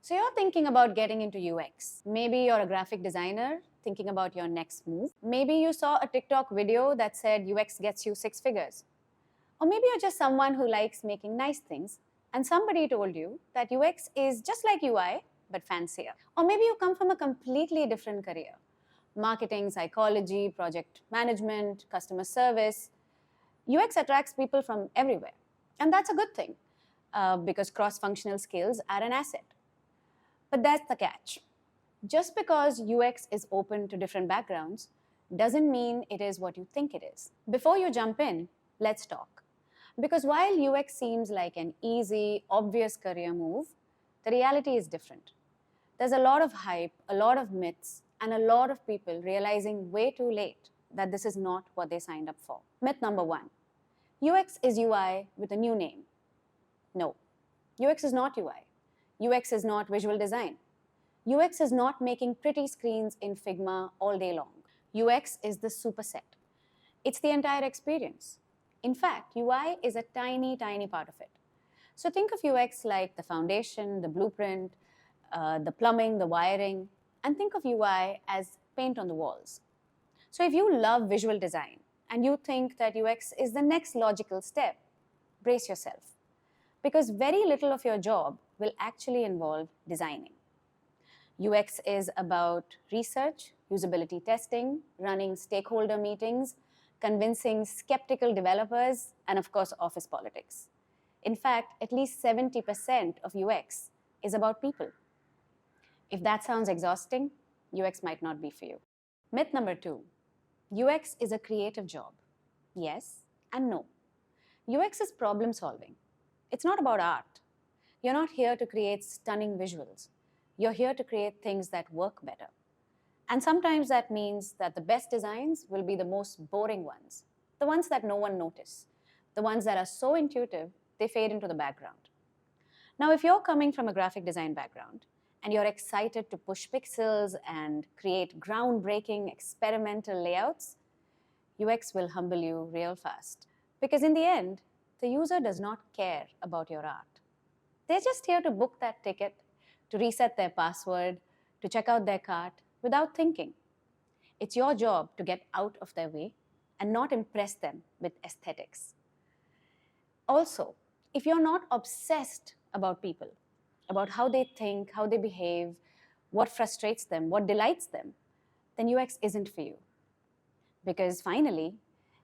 So you're thinking about getting into UX. Maybe you're a graphic designer thinking about your next move. Maybe you saw a TikTok video that said UX gets you 6 figures. Or maybe you're just someone who likes making nice things and somebody told you that UX is just like UI but fancier. Or maybe you come from a completely different career. Marketing, psychology, project management, customer service. UX attracts people from everywhere. And that's a good thing because cross-functional skills are an asset. But that's the catch. Just because UX is open to different backgrounds doesn't mean it is what you think it is. Before you jump in, let's talk. Because while UX seems like an easy, obvious career move, the reality is different. There's a lot of hype, a lot of myths, and a lot of people realizing way too late that this is not what they signed up for. Myth number 1. UX is UI with a new name. No, UX is not UI. UX is not visual design. UX is not making pretty screens in Figma all day long. UX is the superset. It's the entire experience. In fact, UI is a tiny, tiny part of it. So think of UX like the foundation, the blueprint, the plumbing, the wiring, and think of UI as paint on the walls. So if you love visual design and you think that UX is the next logical step, brace yourself. Because very little of your job will actually involve designing. UX is about research, usability testing, running stakeholder meetings, convincing skeptical developers, and of course, office politics. In fact, at least 70% of UX is about people. If that sounds exhausting, UX might not be for you. Myth number 2, UX is a creative job. Yes and no. UX is problem solving. It's not about art. You're not here to create stunning visuals. You're here to create things that work better. And sometimes that means that the best designs will be the most boring ones, the ones that no one notices, the ones that are so intuitive, they fade into the background. Now, if you're coming from a graphic design background and you're excited to push pixels and create groundbreaking experimental layouts, UX will humble you real fast. Because in the end, the user does not care about your art. They're just here to book that ticket, to reset their password, to check out their cart without thinking. It's your job to get out of their way and not impress them with aesthetics. Also, if you're not obsessed about people, about how they think, how they behave, what frustrates them, what delights them, then UX isn't for you. Because finally,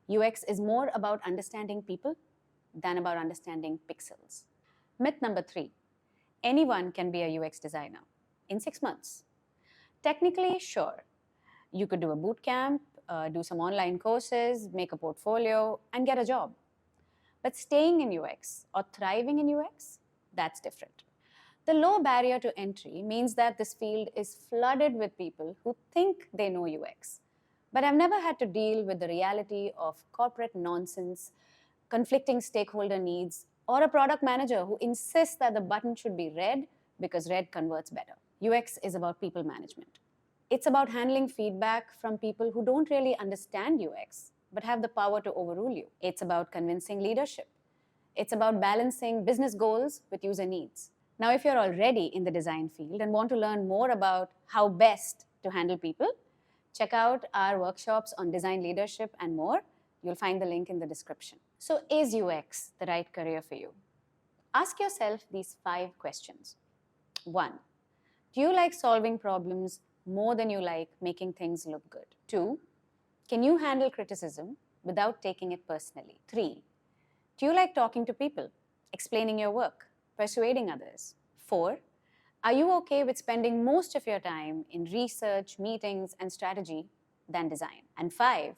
UX is more about understanding people than about understanding pixels. Myth number 3, anyone can be a UX designer in 6 months. Technically, sure. You could do a boot camp, do some online courses, make a portfolio, and get a job. But staying in UX or thriving in UX, that's different. The low barrier to entry means that this field is flooded with people who think they know UX, but have never had to deal with the reality of corporate nonsense, conflicting stakeholder needs, or a product manager who insists that the button should be red because red converts better. UX is about people management. It's about handling feedback from people who don't really understand UX, but have the power to overrule you. It's about convincing leadership. It's about balancing business goals with user needs. Now, if you're already in the design field and want to learn more about how best to handle people, check out our workshops on design leadership and more. You'll find the link in the description. So is UX the right career for you? Ask yourself these 5 questions. 1, do you like solving problems more than you like making things look good? 2, can you handle criticism without taking it personally? 3, do you like talking to people, explaining your work, persuading others? 4, are you okay with spending most of your time in research, meetings, and strategy than design? And 5,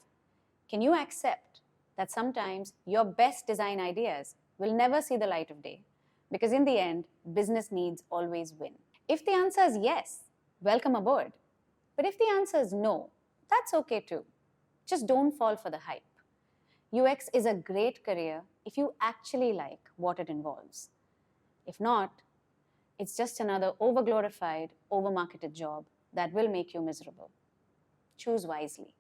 can you accept that sometimes your best design ideas will never see the light of day? Because in the end, business needs always win. If the answer is yes, welcome aboard. But if the answer is no, that's okay too. Just don't fall for the hype. UX is a great career if you actually like what it involves. If not, it's just another overglorified, overmarketed job that will make you miserable. Choose wisely.